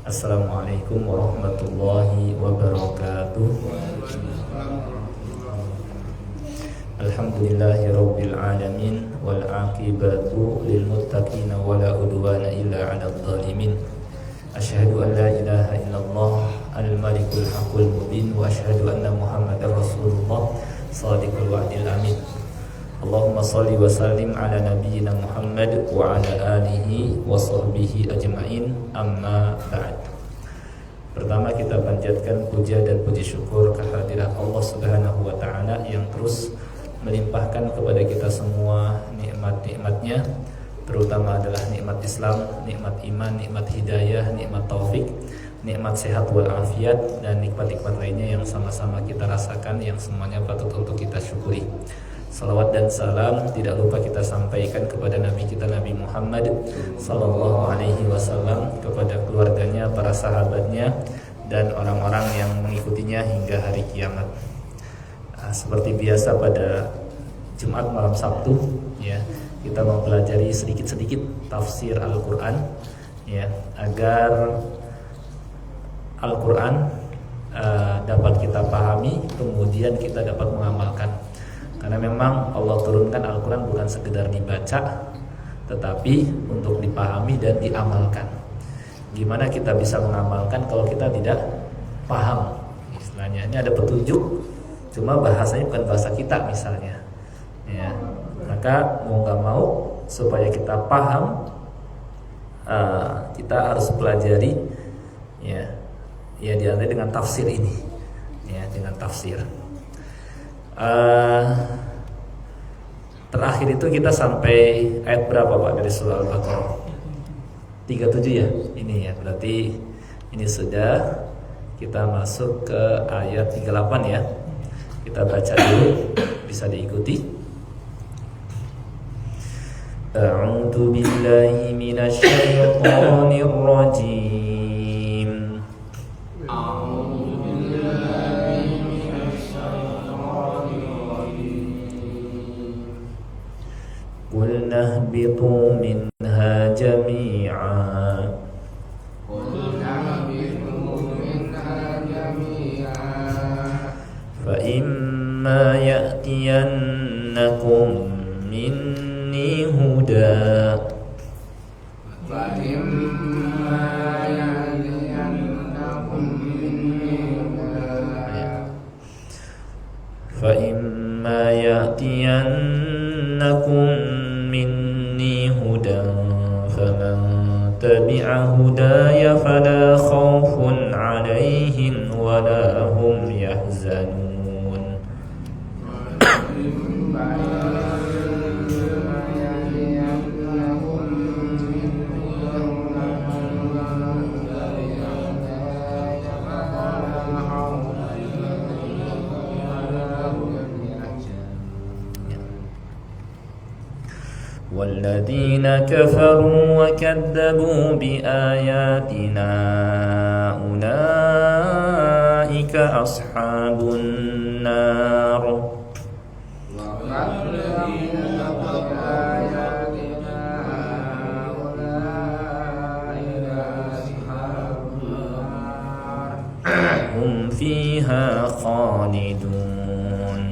Assalamualaikum warahmatullahi wabarakatuh. Alhamdulillahirabbil alamin wal aqibatu lil muttaqin wala udwana illa 'alal zalimin. Asyhadu an la ilaha illallah al-malikul haqqul mubin wa asyhadu anna Muhammadar rasulullah shadiqul wa'dil amin. Allahumma salli wa sallim ala nabiyyina Muhammad wa ala alihi wa sahbihi ajma'in, amma ba'd. Pertama kita panjatkan puja dan puji syukur kehadirat Allah Subhanahu wa taala yang terus melimpahkan kepada kita semua nikmat-nikmatnya, terutama adalah nikmat Islam, nikmat iman, nikmat hidayah, nikmat taufik, nikmat sehat wal afiat, dan nikmat-nikmat lainnya yang sama-sama kita rasakan, yang semuanya patut untuk kita syukuri. Salawat dan salam tidak lupa kita sampaikan kepada Nabi kita Nabi Muhammad sallallahu alaihi wasallam, kepada keluarganya, para sahabatnya, dan orang-orang yang mengikutinya hingga hari kiamat. Seperti biasa pada Jumat malam Sabtu, ya, kita mempelajari sedikit-sedikit tafsir Al-Quran, ya, agar Al-Quran dapat kita pahami, kemudian kita dapat mengamalkan. Karena memang Allah turunkan Al-Quran bukan sekedar dibaca, tetapi untuk dipahami dan diamalkan. Gimana kita bisa mengamalkan kalau kita tidak paham? Istilahnya ini ada petunjuk, cuma bahasanya bukan bahasa kita misalnya, ya. Maka mau gak mau supaya kita paham, kita harus pelajari, ya diantaranya dengan tafsir ini, ya, dengan tafsir. Terakhir itu kita sampai ayat berapa Pak dari surah Al-Baqarah? 37 ya. Ini ya, berarti ini sudah kita masuk ke ayat 38 ya. Kita baca dulu, bisa diikuti. A'udzu billahi minasy syaithanir rajim. Nahbitu minha jami'a fa imma ya'tiyannakum minni huda fa imma ya'tiyannakum minni hudan faman tabi'a hudaya fala khawfun 'alaihim wala hum yahzanun. والذين كفروا وكذبوا بآياتنا أولئك أصحاب النار. هم فيها خالدون.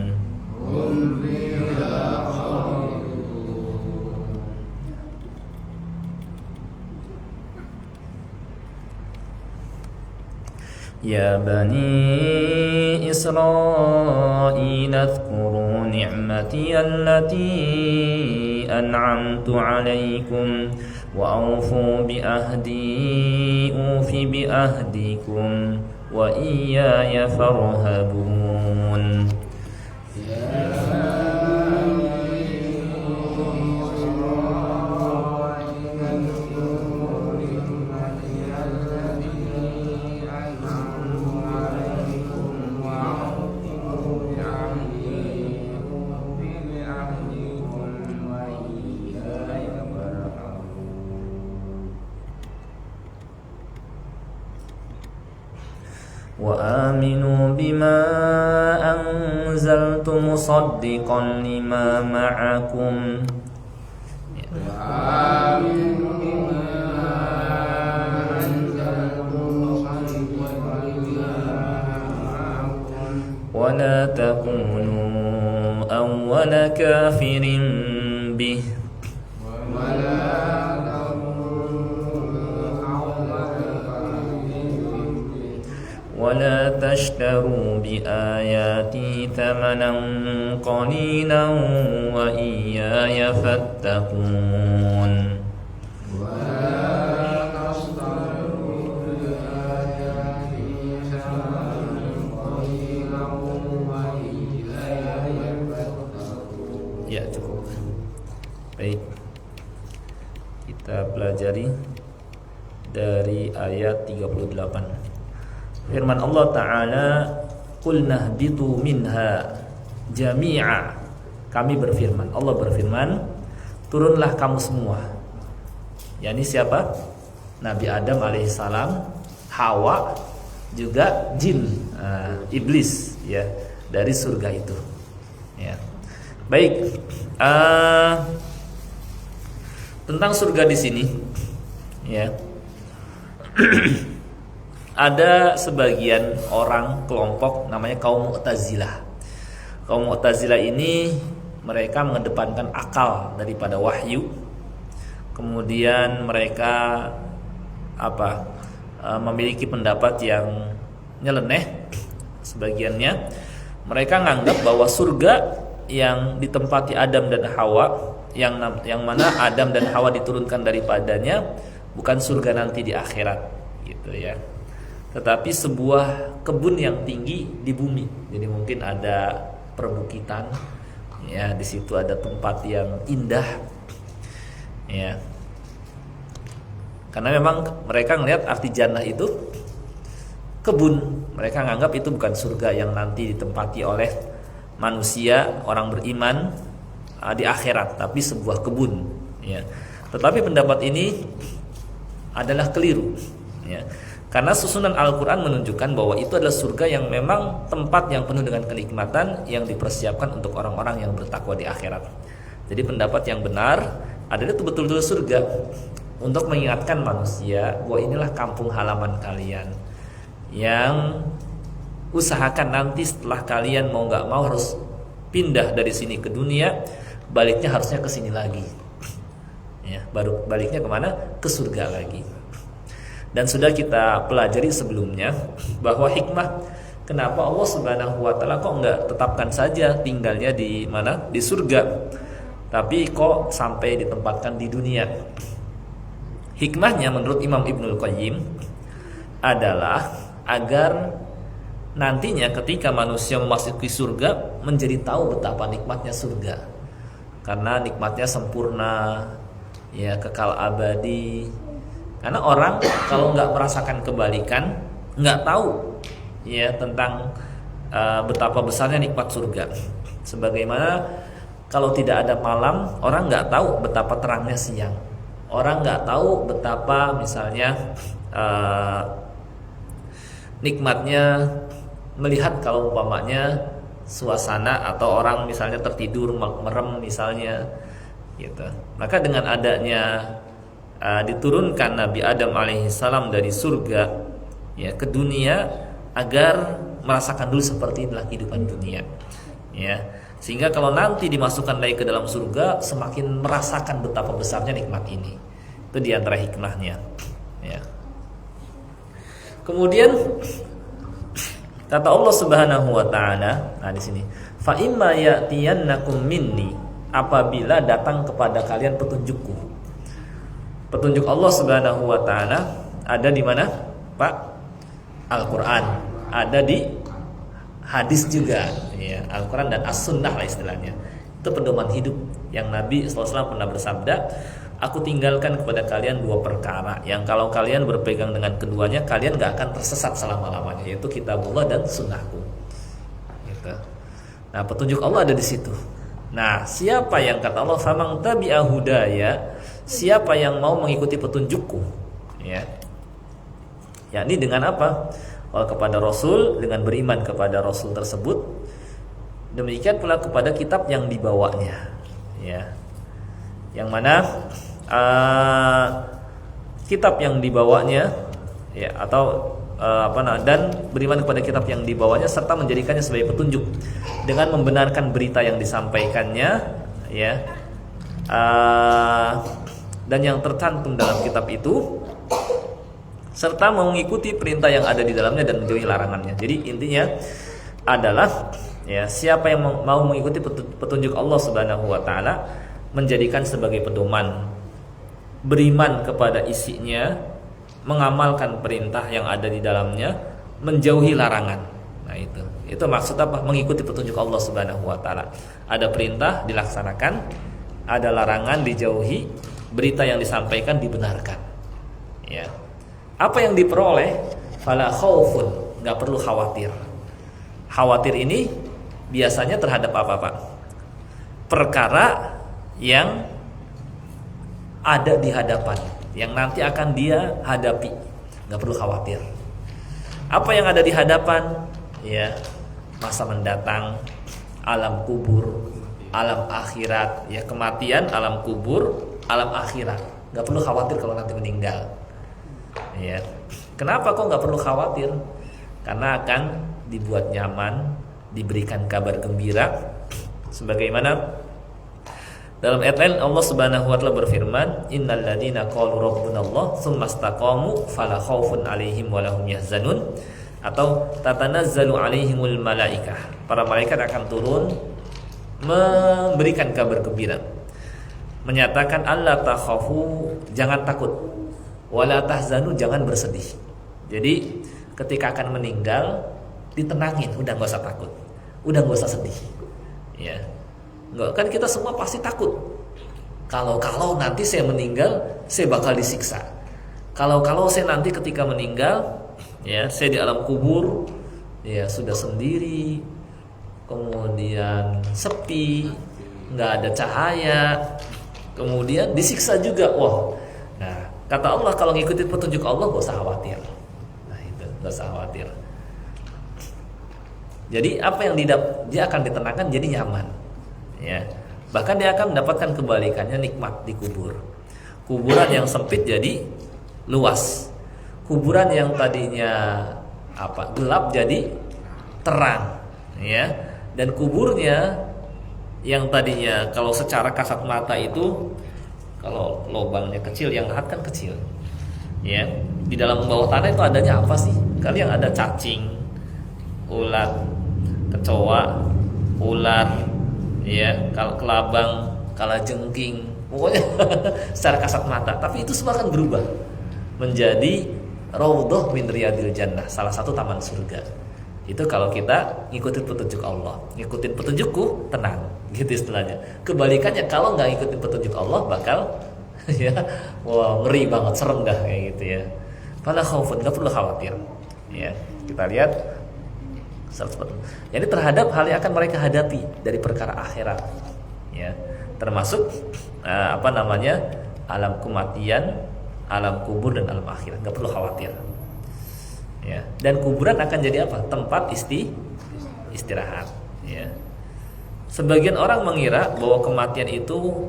يا بني إسرائيل اذكروا نعمتي التي أنعمت عليكم وأوفوا بأهدي أوف بأهدكم وإياي فارهبون. وآمنوا بما أنزلت مصدقا لما معكم وآمنوا بما أنزلت ولا تكونوا أول كافر به ولا تشتروا بآياتي ثمنا قليلا وإياي فاتقون Ya, cukup. Baik. Kita pelajari dari ayat 38. Firman Allah Ta'ala, Qul nahbitu minha jami'a. Kami berfirman, Allah berfirman, turunlah kamu semua. Yani siapa? Nabi Adam alaihissalam, Hawa, juga jin, iblis, ya, dari surga itu. Ya. Baik, tentang surga di sini, ya. Ada sebagian orang kelompok namanya kaum Mu'tazilah. Kaum Mu'tazilah ini mereka mengedepankan akal daripada wahyu. Kemudian mereka memiliki pendapat yang nyeleneh. Sebagiannya mereka menganggap bahwa surga yang ditempati Adam dan Hawa, yang mana Adam dan Hawa diturunkan daripadanya, bukan surga nanti di akhirat, gitu ya. Tetapi sebuah kebun yang tinggi di bumi. Jadi mungkin ada perbukitan, ya, di situ ada tempat yang indah, ya. Karena memang mereka melihat arti jannah itu kebun. Mereka menganggap itu bukan surga yang nanti ditempati oleh manusia, orang beriman di akhirat, tapi sebuah kebun, ya. Tetapi pendapat ini adalah keliru, ya. Karena susunan Al-Quran menunjukkan bahwa itu adalah surga yang memang tempat yang penuh dengan kenikmatan yang dipersiapkan untuk orang-orang yang bertakwa di akhirat. Jadi pendapat yang benar adalah itu betul-betul surga untuk mengingatkan manusia bahwa inilah kampung halaman kalian, yang usahakan nanti setelah kalian mau gak mau harus pindah dari sini ke dunia, baliknya harusnya ke sini lagi, ya, baru baliknya kemana? Ke surga lagi. Dan sudah kita pelajari sebelumnya bahwa hikmah kenapa Allah Subhanahu wa taala kok enggak tetapkan saja tinggalnya di mana? Di surga. Tapi kok sampai ditempatkan di dunia. Hikmahnya menurut Imam Ibnul Qayyim adalah agar nantinya ketika manusia memasuki surga menjadi tahu betapa nikmatnya surga. Karena nikmatnya sempurna, ya, kekal abadi. Karena orang kalau nggak merasakan kebalikan, nggak tahu, ya, tentang betapa besarnya nikmat surga. Sebagaimana kalau tidak ada malam, orang nggak tahu betapa terangnya siang. Orang nggak tahu betapa misalnya nikmatnya melihat kalau umpamanya suasana atau orang misalnya tertidur merem misalnya, gitu. Maka dengan adanya diturunkan Nabi Adam alaihissalam dari surga, ya, ke dunia agar merasakan dulu seperti inilah kehidupan dunia, ya, sehingga kalau nanti dimasukkan lagi ke dalam surga semakin merasakan betapa besarnya nikmat ini. Itu diantara hikmahnya, ya. Kemudian kata Allah Subhanahu wa taala, nah di sini, fa imma ya'tiyannakum minni, apabila datang kepada kalian petunjukku. Petunjuk Allah Subhanahu wa taala ada di mana? Pak? Al-Qur'an. Ada di hadis juga, ya, Al-Qur'an dan As-Sunnah lah istilahnya. Itu pedoman hidup yang Nabi SAW pernah bersabda, aku tinggalkan kepada kalian dua perkara yang kalau kalian berpegang dengan keduanya kalian gak akan tersesat selama-lamanya, yaitu kitabullah dan sunnahku, gitu. Nah, petunjuk Allah ada di situ. Nah, siapa yang kata Allah famang tabi'a hudaya, siapa yang mau mengikuti petunjukku, ya, yakni dengan apa? Kalau kepada Rasul, dengan beriman kepada Rasul tersebut, demikian pula kepada kitab yang dibawanya, ya, yang mana kitab yang dibawanya, ya, atau dan beriman kepada kitab yang dibawanya serta menjadikannya sebagai petunjuk dengan membenarkan berita yang disampaikannya, ya, dan yang tercantum dalam kitab itu, serta mengikuti perintah yang ada di dalamnya dan menjauhi larangannya. Jadi intinya adalah, ya, siapa yang mau mengikuti petunjuk Allah Subhanahu wa taala, menjadikan sebagai pedoman, beriman kepada isinya, mengamalkan perintah yang ada di dalamnya, menjauhi larangan. Nah, itu maksud apa? Mengikuti petunjuk Allah Subhanahu wa taala. Ada perintah dilaksanakan, ada larangan dijauhi, berita yang disampaikan dibenarkan. Ya. Apa yang diperoleh? Fala khaufun, enggak perlu khawatir. Khawatir ini biasanya terhadap apa, Pak? Perkara yang ada di hadapan, yang nanti akan dia hadapi, nggak perlu khawatir. Apa yang ada di hadapan? Ya, masa mendatang, alam kubur, alam akhirat, ya, kematian, alam kubur, alam akhirat. Nggak perlu khawatir kalau nanti meninggal. Ya, kenapa kok nggak perlu khawatir? Karena akan dibuat nyaman, diberikan kabar gembira, sebagaimana dalam ayat lain Allah Subhanahu wa taala berfirman, "Innal ladzina qalu rabbunallah tsumma istaqamu fala khaufun 'alaihim wa lahum yahzanun." Atau tatanazzalu 'alaihimul malaikah. Para malaikat akan turun memberikan kabar gembira. Menyatakan alla takhafu, jangan takut. Wala tahzanu, jangan bersedih. Jadi ketika akan meninggal ditenangin, udah enggak usah takut. Udah enggak usah sedih. Ya. Enggak, kan kita semua pasti takut. Kalau nanti saya meninggal, saya bakal disiksa. Kalau saya nanti ketika meninggal, ya, saya di alam kubur, ya, sudah sendiri, kemudian sepi, nggak ada cahaya, kemudian disiksa juga. Wah, nah, kata Allah kalau ngikutin petunjuk Allah gak usah khawatir. Nah, itu gak usah khawatir. Jadi apa yang dia akan ditenangkan, jadi nyaman. Ya, bahkan dia akan mendapatkan kebalikannya, nikmat di kubur. Kuburan yang sempit jadi luas. Kuburan yang tadinya gelap jadi terang, ya. Dan kuburnya yang tadinya kalau secara kasat mata itu, kalau lubangnya kecil, yang lahat kan kecil, ya. Di dalam bawah tanah itu adanya apa sih? Kali yang ada cacing, ulat, kecoa, ular, ya, kalau kelabang, kalajengking, pokoknya secara kasat mata. Tapi itu semua akan berubah menjadi raudhah min riyadil jannah, salah satu taman surga. Itu kalau kita ngikutin petunjuk Allah. Ngikutin petunjukku, tenang, gitu istilahnya. Kebalikannya kalau nggak ngikutin petunjuk Allah, bakal ya, wah, ngeri banget, serem dah kayak gitu, ya. Fala khaufun, nggak perlu khawatir. Ya, kita lihat. Jadi terhadap hal yang akan mereka hadapi dari perkara akhirat, ya, termasuk alam kematian, alam kubur dan alam akhirat, nggak perlu khawatir, ya. Dan kuburan akan jadi apa? Tempat istirahat, ya. Sebagian orang mengira bahwa kematian itu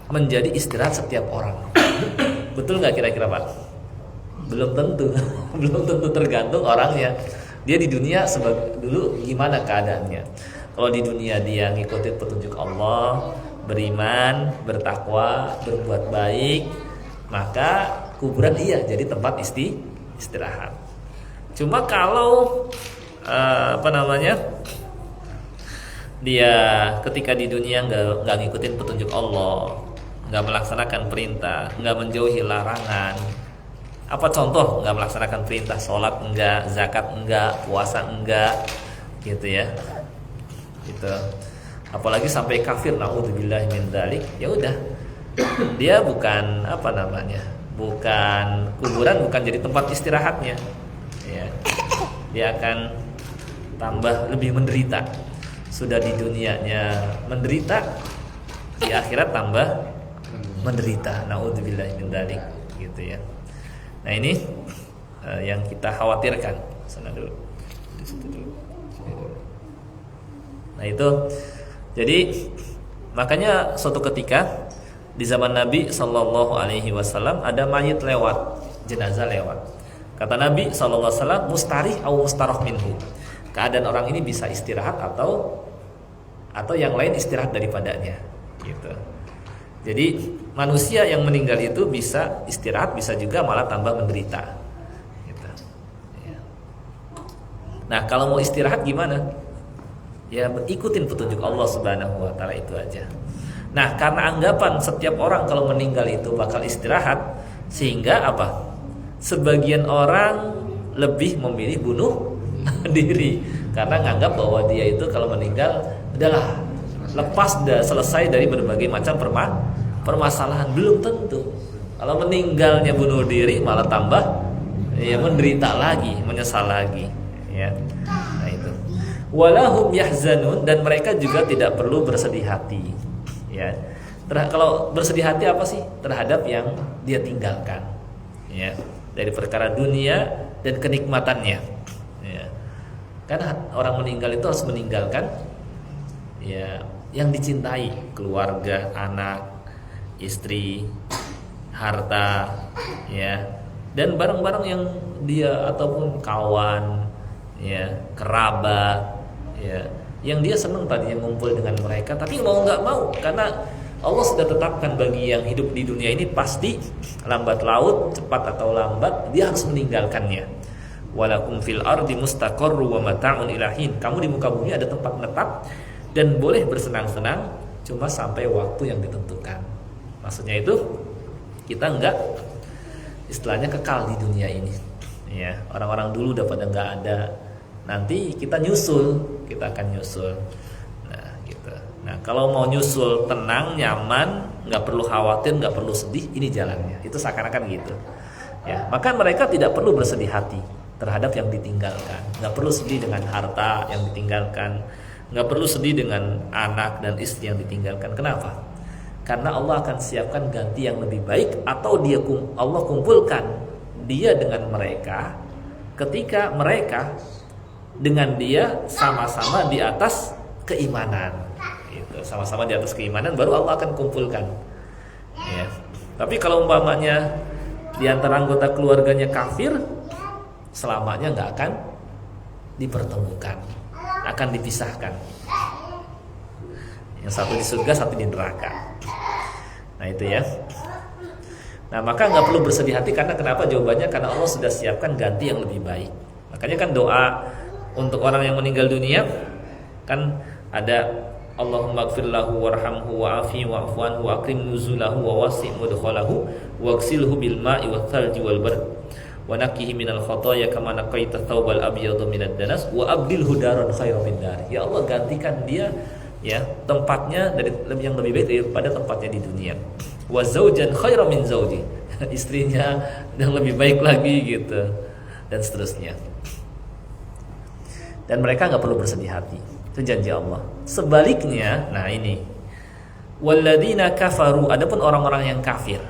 menjadi istirahat setiap orang. Betul nggak kira-kira, Pak? Belum tentu, belum tentu, tergantung orangnya. Dia di dunia dulu gimana keadaannya. Kalau di dunia dia ngikutin petunjuk Allah, beriman, bertakwa, berbuat baik, maka kuburan iya jadi tempat istirahat. Cuma kalau dia ketika di dunia nggak ngikutin petunjuk Allah, nggak melaksanakan perintah, nggak menjauhi larangan. Apa contoh? Nggak melaksanakan perintah, sholat enggak, zakat enggak, puasa enggak, gitu, ya. Gitu. Apalagi sampai kafir, naudzubillahi min dzalik. Ya udah, dia bukan bukan kuburan, bukan jadi tempat istirahatnya, ya. Dia akan tambah lebih menderita. Sudah di dunianya menderita, di akhirat tambah menderita, naudzubillahi min dzalik, gitu, ya. Nah, ini yang kita khawatirkan. Sana dulu. Nah, itu. Jadi makanya suatu ketika di zaman Nabi Shallallahu Alaihi Wasallam ada mayit lewat, jenazah lewat. Kata Nabi SAW, mustarih au mustarah minhu. Keadaan orang ini bisa istirahat atau yang lain istirahat daripadanya. Gitu. Jadi manusia yang meninggal itu bisa istirahat, bisa juga malah tambah menderita. Gitu. Ya. Nah, kalau mau istirahat gimana? Ya ikutin petunjuk Allah Subhanahu wa taala itu aja. Nah, karena anggapan setiap orang kalau meninggal itu bakal istirahat, sehingga apa? Sebagian orang lebih memilih bunuh diri karena nganggap bahwa dia itu kalau meninggal udahlah lepas, selesai dari berbagai macam permasalahan. Belum tentu. Kalau meninggalnya bunuh diri malah tambah ya menderita lagi, menyesal lagi, ya. Nah itu. Walahum yahzanun, dan mereka juga tidak perlu bersedih hati, ya. Kalau bersedih hati apa sih? Terhadap yang dia tinggalkan, ya. Dari perkara dunia dan kenikmatannya, ya. Karena orang meninggal itu harus meninggalkan ya yang dicintai, keluarga, anak, istri, harta, ya, dan barang-barang yang dia ataupun kawan, ya, kerabat, ya, yang dia senang tadinya ngumpul dengan mereka, tapi mau nggak mau karena Allah sudah tetapkan bagi yang hidup di dunia ini pasti lambat laut, cepat atau lambat dia harus meninggalkannya. Walakum fil ardi mustaqarru wa mata'un ilahin. Kamu di muka bumi ada tempat menetap dan boleh bersenang-senang cuma sampai waktu yang ditentukan. Maksudnya itu kita enggak istilahnya kekal di dunia ini. Ya, orang-orang dulu udah pada enggak ada. Nanti kita akan nyusul. Nah, kalau mau nyusul tenang, nyaman, nggak perlu khawatir, nggak perlu sedih, ini jalannya. Itu seakan-akan gitu. Ya, maka mereka tidak perlu bersedih hati terhadap yang ditinggalkan. Nggak perlu sedih dengan harta yang ditinggalkan, nggak perlu sedih dengan anak dan istri yang ditinggalkan. Kenapa? Karena Allah akan siapkan ganti yang lebih baik, atau Allah kumpulkan dia dengan mereka ketika mereka dengan dia sama-sama di atas keimanan. Sama-sama di atas keimanan, baru Allah akan kumpulkan, ya. Tapi kalau umpamanya di antara anggota keluarganya kafir, selamanya nggak akan dipertemukan, akan dipisahkan. Yang satu di surga, satu di neraka. Nah itu ya. Nah maka nggak perlu bersedih hati, karena kenapa? Jawabannya karena Allah sudah siapkan ganti yang lebih baik. Makanya kan doa untuk orang yang meninggal dunia kan ada Allahumma gfir lahu warhamhu wa'afi wa'fu anhu wa akrim nuzulahu wa wasi' mudkhalahu waghsilhu bil ma'i wath thalji wal bard wa naqqihi minal khataaya kama naqaita thawbal abyadha minad danas wa abdilhu daran khairan min dar. Ya Allah, gantikan dia ya tempatnya yang lebih baik daripada tempatnya di dunia. Wa zaujan khairan min zauji. Istrinya yang lebih baik lagi gitu. Dan seterusnya. Dan mereka enggak perlu bersedih hati. Itu janji Allah. Sebaliknya, nah ini, walladzina kafaru, adapun orang-orang yang kafir,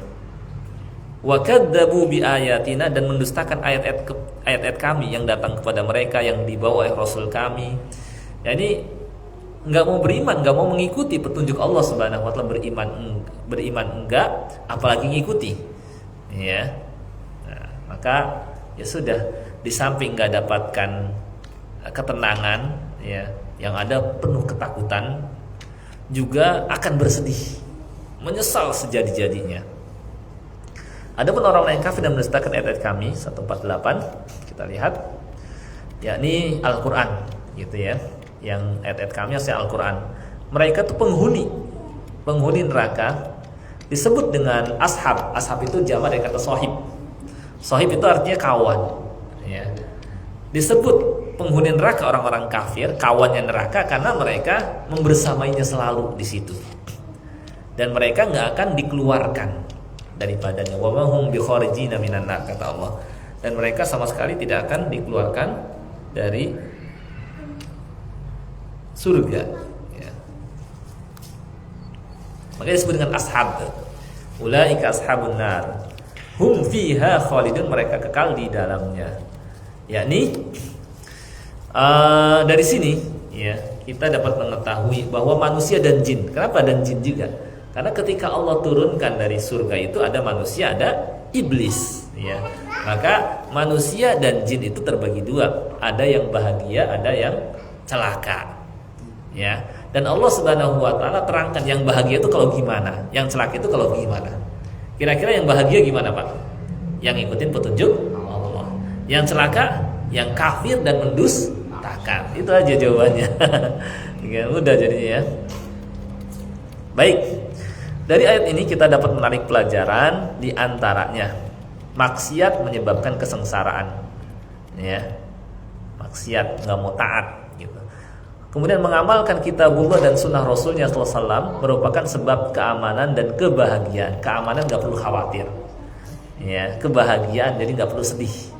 wa kadzdzabu bi ayatina, dan mendustakan ayat-ayat kami yang datang kepada mereka, yang dibawa oleh Rasul kami. Yani enggak mau beriman, enggak mau mengikuti petunjuk Allah Subhanahu wa taala, beriman enggak, apalagi ngikuti. Ya. Nah, maka ya sudah, di samping enggak dapatkan ketenangan, ya, yang ada penuh ketakutan, juga akan bersedih, menyesal sejadi-jadinya. Adapun orang yang kafir dan mendustakan ayat-ayat kami 148, kita lihat, yakni Al-Qur'an, gitu ya. Yang ayat-ayat kami adalah Al-Qur'an. Mereka itu penghuni neraka, disebut dengan ashab. Ashab itu jamak dari kata sohib. Sohib itu artinya kawan, ya. Disebut penghuni neraka orang-orang kafir, kawannya neraka, karena mereka membersamainya selalu di situ. Dan mereka nggak akan dikeluarkan daripadanya. Wa ma hum bi kharijina minan nar, kata Allah. Dan mereka sama sekali tidak akan dikeluarkan dari surga, ya. Makanya disebut dengan ashab. Ulaika ashabun nar. Hum fiha khalidun, mereka kekal di dalamnya. Yakni dari sini ya kita dapat mengetahui bahwa manusia dan jin. Kenapa dan jin juga? Karena ketika Allah turunkan dari surga itu ada manusia, ada iblis, ya. Maka manusia dan jin itu terbagi dua, ada yang bahagia, ada yang celaka, ya. Dan Allah Subhanahu wa taala terangkan yang bahagia itu kalau gimana, yang celaka itu kalau gimana. Kira-kira yang bahagia gimana, Pak? Yang ikutin petunjuk Allah. Yang celaka, yang kafir dan mendustakan. Itu aja jawabannya. Ya, udah jadinya ya. Baik. Dari ayat ini kita dapat menarik pelajaran, di antaranya maksiat menyebabkan kesengsaraan. Ya. Maksiat, enggak mau taat gitu. Kemudian mengamalkan kitabullah dan sunnah Rasulnya SAW merupakan sebab keamanan dan kebahagiaan. Keamanan enggak perlu khawatir. Ya, kebahagiaan jadi enggak perlu sedih.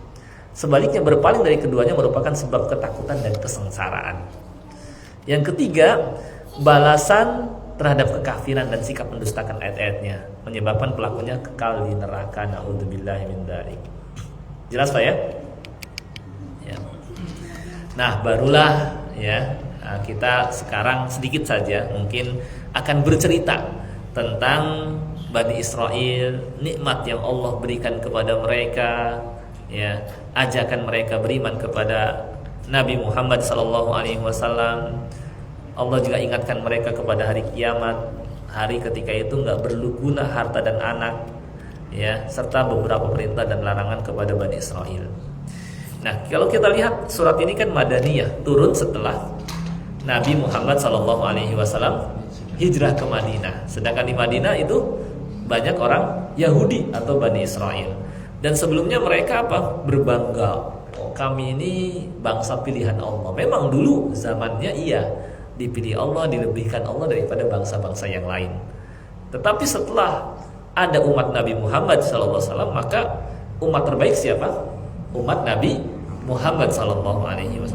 Sebaliknya berpaling dari keduanya merupakan sebab ketakutan dan kesengsaraan. Yang ketiga, balasan terhadap kekafiran dan sikap mendustakan ayat-ayatnya menyebabkan pelakunya kekal di neraka. Na'udzubillahi min dzalik. Jelas Pak ya? Ya. Nah, barulah ya kita sekarang sedikit saja mungkin akan bercerita tentang Bani Israel, nikmat yang Allah berikan kepada mereka, ya, ajakan mereka beriman kepada Nabi Muhammad SAW. Allah juga ingatkan mereka kepada hari kiamat, hari ketika itu nggak berguna harta dan anak, ya, serta beberapa perintah dan larangan kepada Bani Israel. Nah, kalau kita lihat surat ini kan Madaniyah, turun setelah Nabi Muhammad SAW hijrah ke Madinah. Sedangkan di Madinah itu banyak orang Yahudi atau Bani Israel. Dan sebelumnya mereka apa? Berbangga. Oh, kami ini bangsa pilihan Allah. Memang dulu zamannya iya, dipilih Allah, dilebihkan Allah daripada bangsa-bangsa yang lain. Tetapi setelah ada umat Nabi Muhammad SAW, maka umat terbaik siapa? Umat Nabi Muhammad SAW.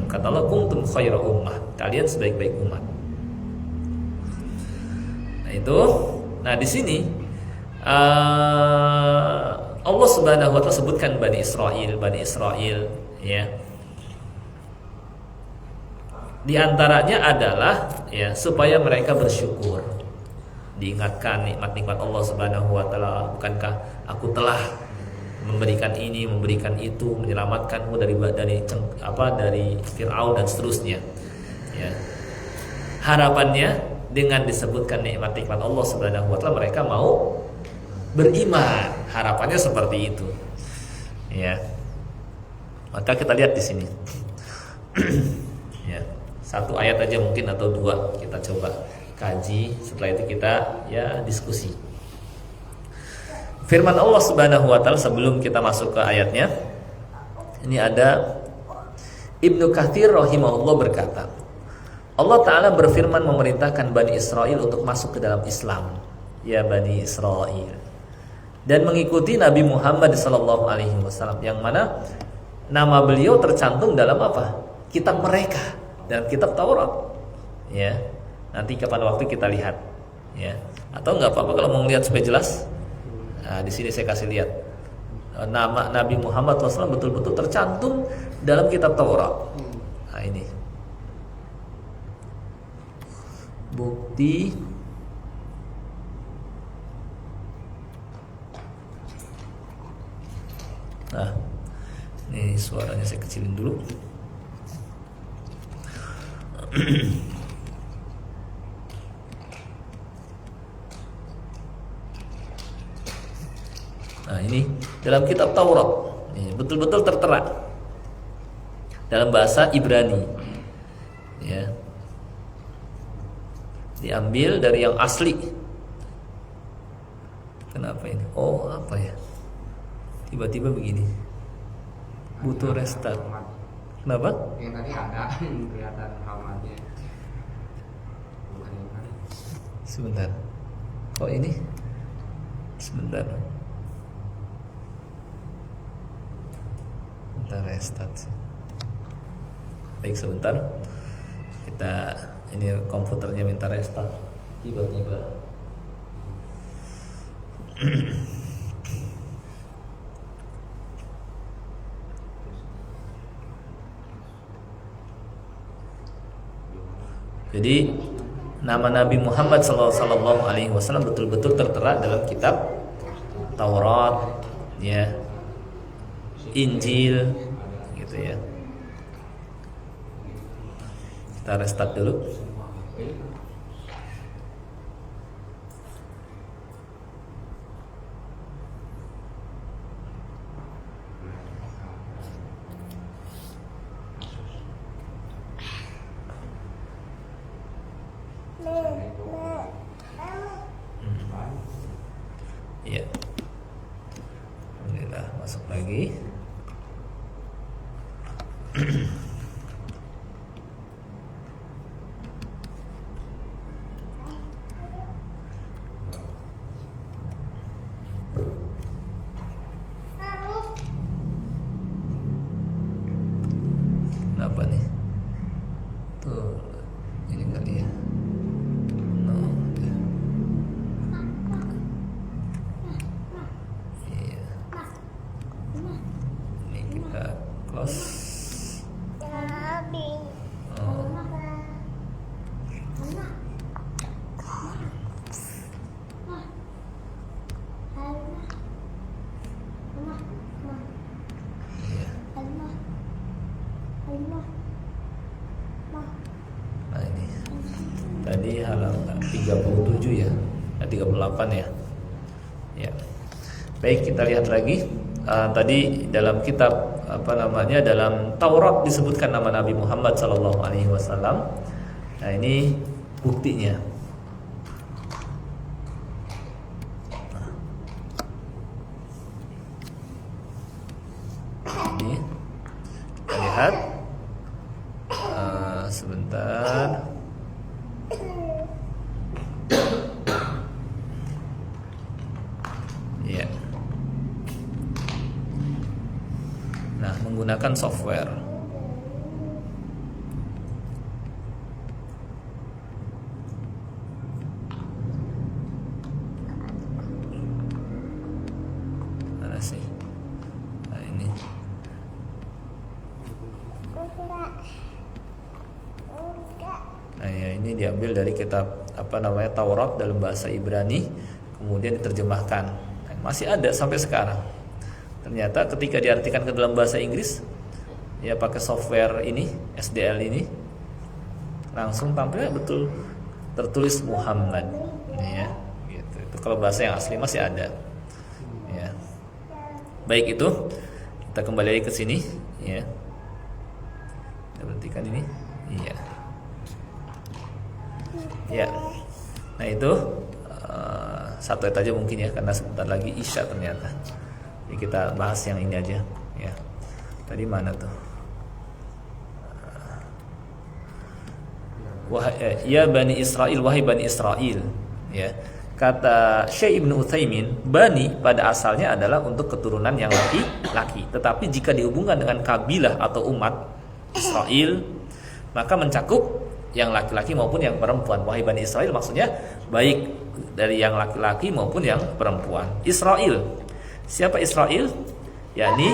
Kata Allah, kuntum khaira ummah, kalian sebaik-baik umat. Nah itu, nah di sini Allah Subhanahu wa taala sebutkan Bani Israel, ya. Di antaranya adalah ya supaya mereka bersyukur. Diingatkan nikmat-nikmat Allah Subhanahu wa taala, bukankah aku telah memberikan ini, memberikan itu, menyelamatkanmu dari Fir'aun dan seterusnya. Ya. Harapannya dengan disebutkan nikmat-nikmat Allah Subhanahu wa taala mereka mau beriman. Harapannya seperti itu. Ya. Maka kita lihat di sini. Ya. Satu ayat aja mungkin atau dua kita coba kaji, setelah itu kita ya diskusi. Firman Allah Subhanahu wa taala sebelum kita masuk ke ayatnya. Ini ada Ibnu Katsir rahimahullah berkata, Allah taala berfirman memerintahkan Bani Israel untuk masuk ke dalam Islam. Ya Bani Israel. Dan mengikuti Nabi Muhammad SAW, yang mana nama beliau tercantum dalam apa? Kitab mereka, dalam kitab Taurat. Ya. Nanti kapan waktu kita lihat, ya. Atau enggak apa-apa kalau mau lihat supaya jelas. Nah, di sini saya kasih lihat nama Nabi Muhammad SAW betul-betul tercantum dalam kitab Taurat. Nah, ini bukti Nah, ini suaranya saya kecilin dulu. Nah, ini dalam kitab Taurat, ini betul-betul tertera dalam bahasa Ibrani. Ya. Diambil dari yang asli. Kenapa ini? Oh, apa ya? Tiba-tiba begini. Butuh restart. Kenapa? Yang tadi ada kelihatan halamannya. Sebentar. Kok ini? Sebentar. Bentar restart. Baik, sebentar. Kita ini komputernya minta restart. Tiba-tiba. Jadi nama Nabi Muhammad SAW betul-betul tertera dalam kitab Taurat, ya. Injil, gitu ya. Kita restart dulu. Iya. Alhamdulillah, masuk lagi. Kenapa nih? Tuh, ini kali ya. No. Iya. Ini kita close. Oh. Iya. Nah ini tadi halaman 37 ya, 38 ya. Ya. Baik, kita lihat lagi. Tadi dalam kitab dalam Taurat disebutkan nama Nabi Muhammad SAW. Nah ini buktinya. Ini kita lihat. Sebentar. Ya. Nah, menggunakan software. Mana sih? Nah, ini. Nah ya, ini diambil dari kitab Taurat dalam bahasa Ibrani, kemudian diterjemahkan. Nah, masih ada sampai sekarang. Ternyata ketika diartikan ke dalam bahasa Inggris, ya pakai software ini, SDL ini, langsung tampil betul tertulis Muhammad. Ya, gitu. Itu kalau bahasa yang asli masih ada. Ya. Baik, itu kita kembali lagi ke sini. Ya. Kita berhentikan ini. Iya. Ya, nah itu satu aja mungkin ya, karena sebentar lagi Isya ternyata. Jadi kita bahas yang ini aja. Ya, tadi mana tuh? Ya Bani Israel, wahai Bani Israel. Ya, kata Syekh Ibnu Utsaimin, Bani pada asalnya adalah untuk keturunan yang laki-laki. Tetapi jika dihubungkan dengan kabilah atau umat Israel, maka mencakup yang laki-laki maupun yang perempuan. Wahai Bani Israel maksudnya baik dari yang laki-laki maupun yang perempuan. Israel. Siapa Israel? yakni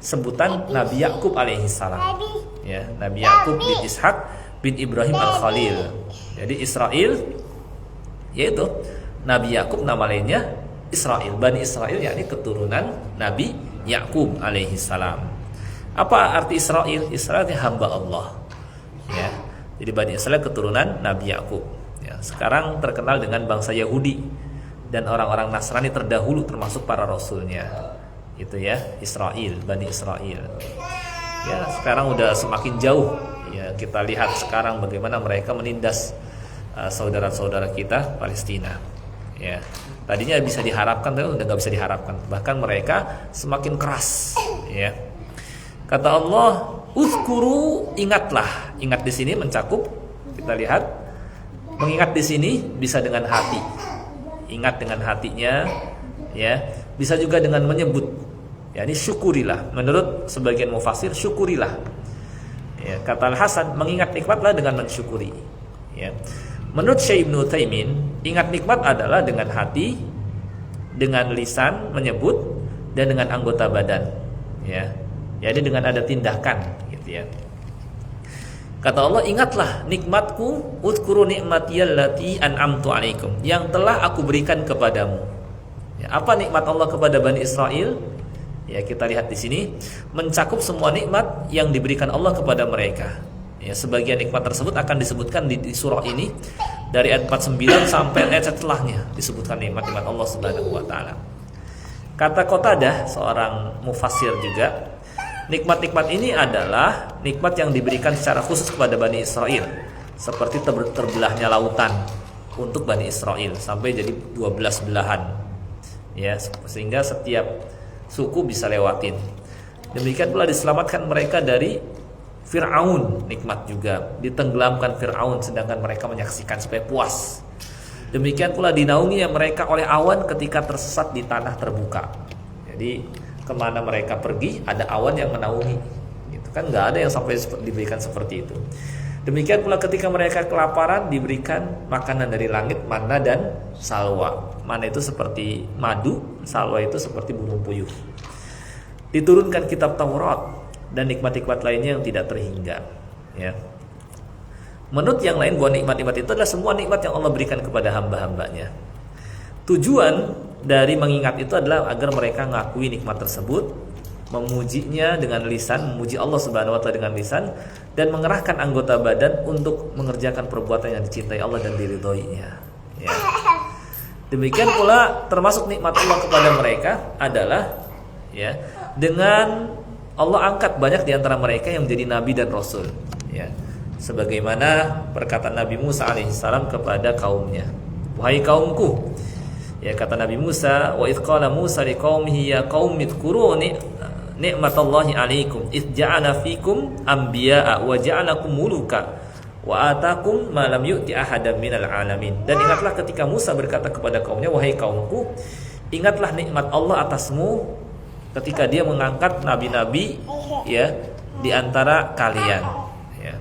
sebutan Nabi Yakub alaihi salam. Ya, Nabi Yakub bin Ishak bin Ibrahim al-Khalil. Jadi Israel yaitu Nabi Yakub, nama lainnya Israel. Bani Israel yakni keturunan Nabi Yakub alaihi salam. Apa arti Israel? Israel itu hamba Allah. Ya. Jadi Bani Israel keturunan Nabi Yakub. Ya, sekarang terkenal dengan bangsa Yahudi dan orang-orang Nasrani terdahulu termasuk para rasulnya. Itu ya, Israel, Bani Israel. Ya, sekarang udah semakin jauh. Ya, kita lihat sekarang bagaimana mereka menindas saudara-saudara kita Palestina. Ya, tadinya bisa diharapkan, tapi udah nggak bisa diharapkan. Bahkan mereka semakin keras. Ya, kata Allah, uzkuru, ingatlah. Ingat di sini mencakup, kita lihat, mengingat di sini bisa dengan hati. Ingat dengan hatinya, ya, bisa juga dengan menyebut. Ya, ini syukurilah. Menurut sebagian mufassir, syukurilah. Ya, kata Al-Hasan, mengingat nikmatlah dengan mensyukuri. Ya. Menurut Syekh Ibnu Utsaimin, ingat nikmat adalah dengan hati, dengan lisan menyebut, dan dengan anggota badan. Ya, jadi dengan ada tindakan, gitu ya. Kata Allah, ingatlah nikmatku, uzkuru ni'matiyallati an'amtu alaikum, yang telah aku berikan kepadamu. Ya, apa nikmat Allah kepada Bani Israel? Ya, kita lihat di sini mencakup semua nikmat yang diberikan Allah kepada mereka. Ya, sebagian nikmat tersebut akan disebutkan di surah ini dari ayat 49 sampai ayat setelahnya disebutkan nikmat-nikmat Allah Subhanahu wa taala. Kata Qatadah, seorang mufassir juga, nikmat-nikmat ini adalah nikmat yang diberikan secara khusus kepada Bani Israel, seperti terbelahnya lautan untuk Bani Israel sampai jadi 12 belahan. Ya, sehingga setiap suku bisa lewatin. Demikian pula diselamatkan mereka dari Fir'aun, nikmat juga. Ditenggelamkan Fir'aun sedangkan mereka menyaksikan supaya puas. Demikian pula dinaungi mereka oleh awan ketika tersesat di tanah terbuka. Jadi kemana mereka pergi ada awan yang menaungi. Gitu kan, nggak ada yang sampai diberikan seperti itu. Demikian pula ketika mereka kelaparan diberikan makanan dari langit, manna dan salwa. Manna itu seperti madu, salwa itu seperti burung puyuh. Diturunkan kitab Taurat dan nikmat-nikmat lainnya yang tidak terhingga. Ya. Menurut yang lain bahwa nikmat-nikmat itu adalah semua nikmat yang Allah berikan kepada hamba-hambanya. Tujuan dari mengingat itu adalah agar mereka ngakui nikmat tersebut, memujinya dengan lisan, memuji Allah Subhanahu wa taala dengan lisan, dan mengerahkan anggota badan untuk mengerjakan perbuatan yang dicintai Allah dan diridhoinya. Ya. Demikian pula termasuk nikmat Allah kepada mereka adalah ya, dengan Allah angkat banyak di antara mereka yang menjadi nabi dan rasul. Ya. Sebagaimana perkataan Nabi Musa alaihissalam kepada kaumnya, wahai kaumku, ya kata Nabi Musa, wa idz qala Musa liqaumihi ya qaumi dzkuru ni'matallahi 'alaikum idz ja'ala fikum anbiya'a wa ja'alakum muluka wa atakum ma lam yu'ti ahadan minal 'alamin. Dan ingatlah ketika Musa berkata kepada kaumnya, wahai kaumku, ingatlah nikmat Allah atasmu ketika dia mengangkat nabi-nabi ya di antara kalian ya.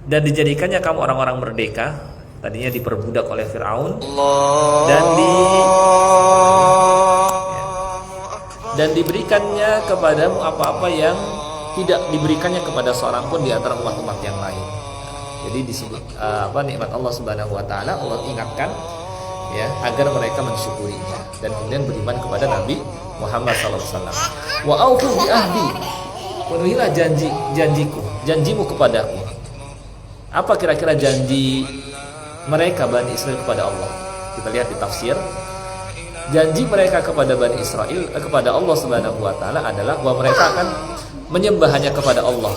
Dan dijadikannya kamu orang-orang merdeka, tadinya diperbudak oleh Fir'aun dan diberikannya kepadamu apa-apa yang tidak diberikannya kepada seorang pun di antara umat-umat yang lain. Jadi disebut nikmat Allah Subhanahu wa taala Allah ingatkan ya agar mereka mensyukurinya dan kemudian beriman kepada Nabi Muhammad SAW. Wa aufu bi ahdi, penuhilah janjimu kepadaku. Apa kira-kira janji mereka Bani Israel kepada Allah? Kita lihat di tafsir. Janji mereka kepada Bani Israel, kepada Allah Subhanahu wa taala adalah bahwa mereka akan menyembah hanya kepada Allah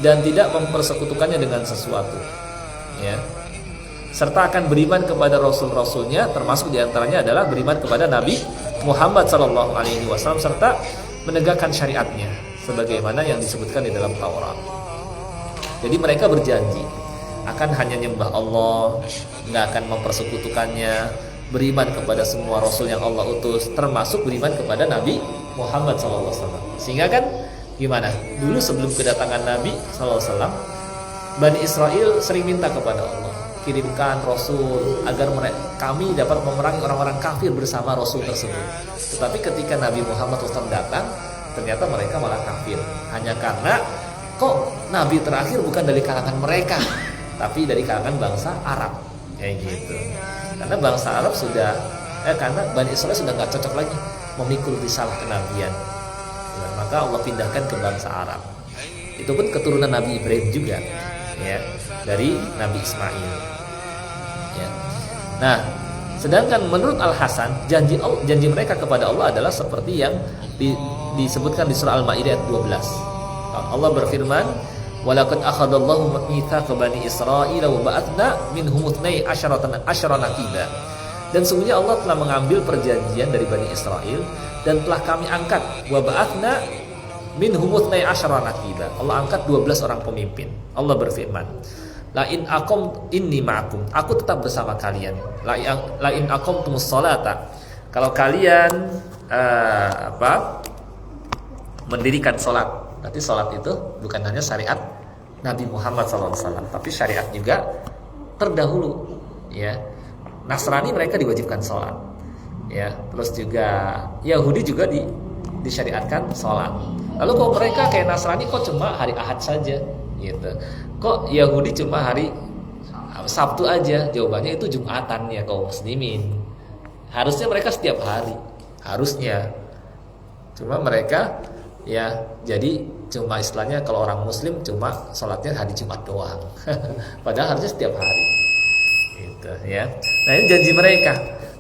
dan tidak mempersekutukannya dengan sesuatu. Ya. Serta akan beriman kepada rasul-rasulnya, termasuk diantaranya adalah beriman kepada Nabi Muhammad SAW serta menegakkan syariatnya sebagaimana yang disebutkan di dalam Taurat. Jadi mereka berjanji akan hanya nyembah Allah, nggak akan mempersekutukannya, beriman kepada semua rasul yang Allah utus, termasuk beriman kepada Nabi Muhammad SAW. Sehingga kan gimana? Dulu sebelum kedatangan Nabi SAW, Bani Israel sering minta kepada Allah, kirimkan Rasul agar kami dapat memerangi orang-orang kafir bersama Rasul tersebut. Tetapi ketika Nabi Muhammad SAW datang, ternyata mereka malah kafir. Hanya karena kok Nabi terakhir bukan dari kalangan mereka, tapi dari kalangan bangsa Arab, kayak gitu. Karena bangsa Arab karena Bani Israel sudah nggak cocok lagi memikul risalah kenabian. Nah, maka Allah pindahkan ke bangsa Arab. Itu pun keturunan Nabi Ibrahim juga, ya, dari Nabi Ismail. Ya. Nah, sedangkan menurut Al-Hasan janji mereka kepada Allah adalah seperti yang disebutkan di surah Al-Maidah ayat 12. Allah berfirman, walaqad akhadallahu mitsaqa bani Israil wa ba'atsna minhum 12 naqiba. Dan sungguhnya Allah telah mengambil perjanjian dari Bani Israel dan telah kami angkat wa ba'atsna minhum 12 naqiba. Allah angkat 12 orang pemimpin. Allah berfirman, la in aqam inni ma'akum, aku tetap bersama kalian. La in aqamtumus sholata, kalau kalian mendirikan salat. Berarti salat itu bukan hanya syariat Nabi Muhammad SAW, tapi syariat juga terdahulu, ya. Nasrani mereka diwajibkan sholat, ya. Terus juga Yahudi juga disyariatkan sholat. Lalu kok mereka kayak Nasrani kok cuma hari Ahad saja, gitu. Kok Yahudi cuma hari Sabtu aja? Jawabannya itu Jumatan ya kaum muslimin. Harusnya mereka setiap hari. harusnya. Cuma mereka ya jadi cuma istilahnya kalau orang muslim cuma sholatnya hari Jumat doang. Padahal harusnya setiap hari gitu ya. Nah ini janji mereka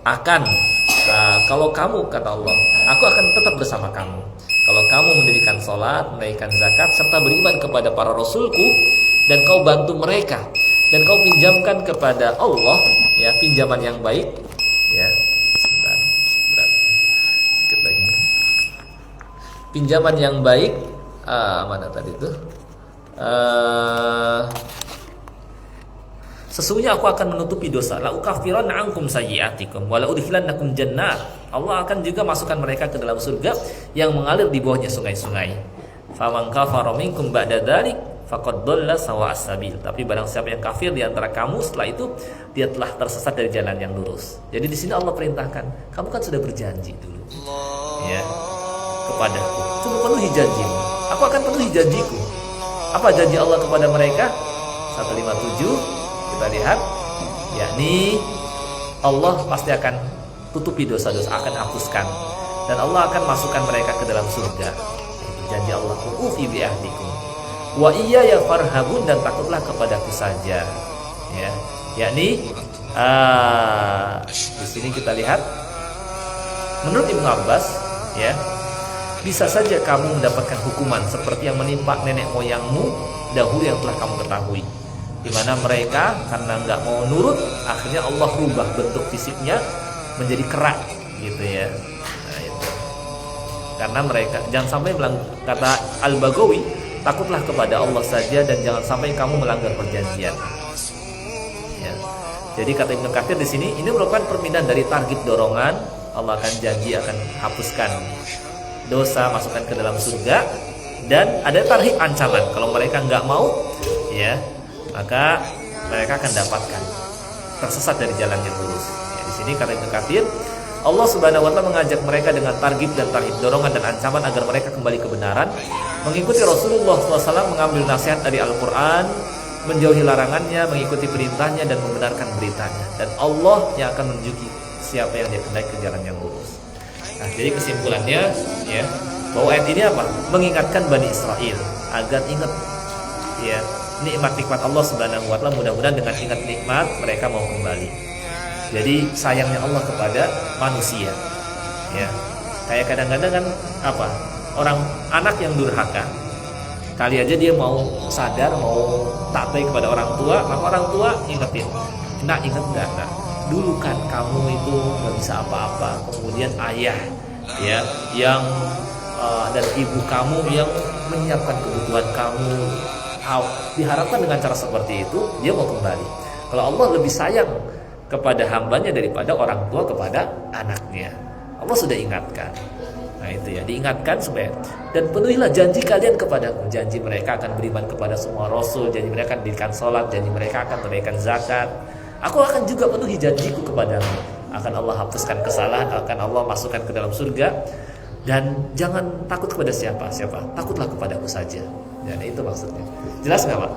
akan kalau kamu, kata Allah, aku akan tetap bersama kamu kalau kamu mendirikan sholat, menunaikan zakat, serta beriman kepada para rasulku, dan kau bantu mereka, dan kau pinjamkan kepada Allah ya pinjaman yang baik ya. Sebentar, sedikit lagi. Pinjaman yang baik, mana tadi itu? Sesungguhnya aku akan menutupi dosa. La ukaffiranna ankum sayyi'atikum wa la udkhilannakum jannat. Allah akan juga masukkan mereka ke dalam surga yang mengalir di bawahnya sungai-sungai. Faman kafara minkum ba'da dzalik faqad dhalla sawa'as sabil. Tapi barang siapa yang kafir di antara kamu setelah itu, dia telah tersesat dari jalan yang lurus. Jadi di sini Allah perintahkan, kamu kan sudah berjanji dulu. Ya. Kepadaku, coba penuhi janjimu. Aku akan penuhi janjiku. Apa janji Allah kepada mereka? 157 kita lihat, yakni Allah pasti akan tutupi dosa-dosa, akan hapuskan, dan Allah akan masukkan mereka ke dalam surga. Itu janji Allah. Ufi bi ahdikum wa iyya farhabun, dan takutlah kepadaku saja. Ya, yakni di sini kita lihat menurut Ibnu Abbas ya, bisa saja kamu mendapatkan hukuman seperti yang menimpa nenek moyangmu dahulu yang telah kamu ketahui, di mana mereka karena nggak mau nurut, akhirnya Allah rubah bentuk fisiknya menjadi kera gitu ya. Nah, itu. Karena mereka jangan sampai kata Al-Baghawi, takutlah kepada Allah saja dan jangan sampai kamu melanggar perjanjian. Ya. Jadi kata Ibnu Katsir di sini, ini merupakan permintaan dari target dorongan. Allah akan janji akan hapuskan dosa, masukkan ke dalam surga, dan ada tarhib ancaman kalau mereka nggak mau ya, maka mereka akan dapatkan tersesat dari jalan yang lurus. Ya, di sini kata Ibnu Katsir, Allah Subhanahu wa taala mengajak mereka dengan targhib dan tarhib, dorongan dan ancaman agar mereka kembali kebenaran, mengikuti Rasulullah SAW, mengambil nasihat dari Al-Qur'an, menjauhi larangannya, mengikuti perintahnya dan membenarkan beritanya. Dan Allah yang akan menunjuki siapa yang dia kendaki ke jalan yang lurus. Nah, jadi kesimpulannya ya, bahwa ayat ini apa? Mengingatkan Bani Israel agar ingat ya nikmat-nikmat Allah Subhanahu wa taala. Mudah-mudahan dengan ingat nikmat mereka mau kembali. Jadi sayangnya Allah kepada manusia. Ya. Kayak kadang-kadang kan apa? Orang anak yang durhaka. Kali aja dia mau sadar, mau taat kepada orang tua, maka orang tua ingetin. Nak, inget enggak, nak? Dulu kan kamu itu nggak bisa apa-apa. Kemudian ayah ya yang dan ibu kamu yang menyiapkan kebutuhan kamu. Diharapkan dengan cara seperti itu dia mau kembali. Kalau Allah lebih sayang kepada hambanya daripada orang tua kepada anaknya. Allah sudah ingatkan. Nah itu ya, diingatkan supaya, dan penuhilah janji kalian kepadaku. Janji mereka akan beriman kepada semua rasul, janji mereka akan dirikan sholat, janji mereka akan tunaikan zakat. Aku akan juga penuhi janjiku kepadamu. Akan Allah hapuskan kesalahan, akan Allah masukkan ke dalam surga. Dan jangan takut kepada siapa, takutlah kepadaku saja. Dan itu maksudnya. Jelas nggak Pak?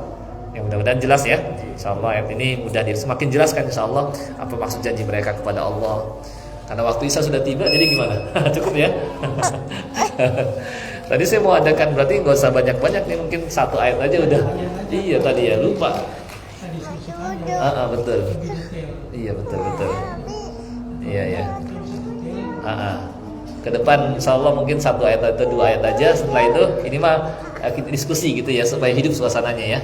Ya mudah-mudahan jelas ya. InsyaAllah ayat ini mudah semakin jelas kan InsyaAllah apa maksud janji mereka kepada Allah. Karena waktu Isya sudah tiba, jadi gimana? Cukup ya? Tadi saya mau adakan, berarti nggak usah banyak-banyak nih, mungkin satu ayat aja udah. Iya tadi ya, lupa. Betul. Iya betul. Iya ya. Ke depan insyaallah mungkin satu ayat atau dua ayat aja. Setelah itu ini mah kita diskusi gitu ya supaya hidup suasananya ya.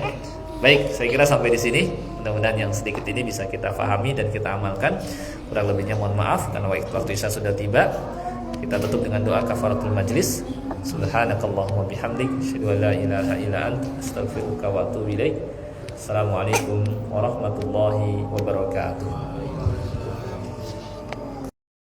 Baik, saya kira sampai di sini. Mudah-mudahan yang sedikit ini bisa kita pahami dan kita amalkan. Kurang lebihnya mohon maaf karena waktu Isya sudah tiba. Kita tutup dengan doa kafaratul majlis. Subhanakallahumma bihamdik, asyhadu an la ilaha illa anta, astaghfiruka wa atubu ilaik. Assalamualaikum warahmatullahi wabarakatuh.